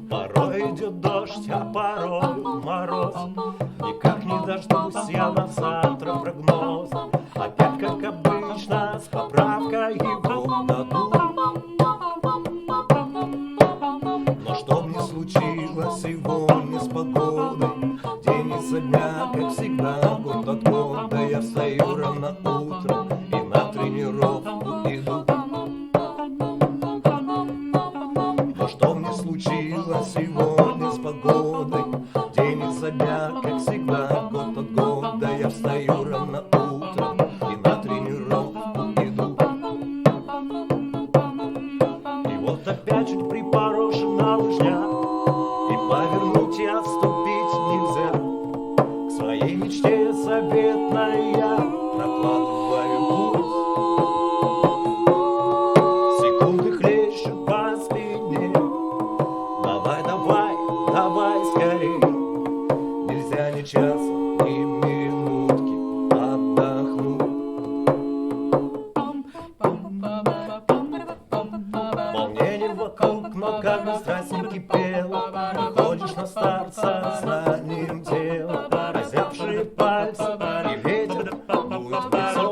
Порой идет дождь, а порой мороз. Никак не дождусь я на завтра прогноз. Опять, как обычно, с поправкой его дадут. Но что мне случилось сегодня с погодой? День изо дня, как всегда, год от года. Я встаю рано утром и на тренировку иду. Но что мне случилось сегодня с погодой? День изо дня, как всегда, год от года. Я встаю рано утром и на тренировку иду. И вот опять чуть припорошена лыжня, и повернуть и отступить нельзя. К своей мечте заветной я прокладываю путь. Секунды хлещут по спине. Давай, давай, давай скорей. Нельзя ни часа, ни минутки отдохнуть. Волнение вокруг, но как бы страсть не кипела. Выходишь на старт со знанием дела. Озябшие пальцы и ветер дует в лицо.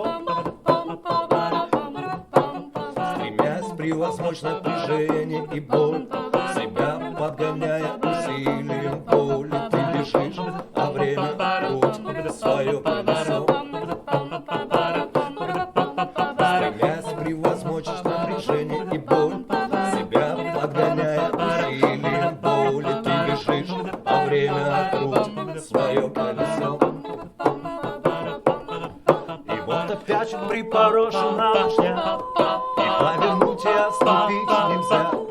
Стремясь превозмочь напряжение и боль, себя подгоняя усилием воли, ты бежишь, а время крутит свое колесо. Стремясь превозмочь напряжение и боль, себя подгоняя усилием воли, ты бежишь, а время крутит свое колесо. И вот опять чуть припорошена лыжня, и повернуть и отступить нельзя.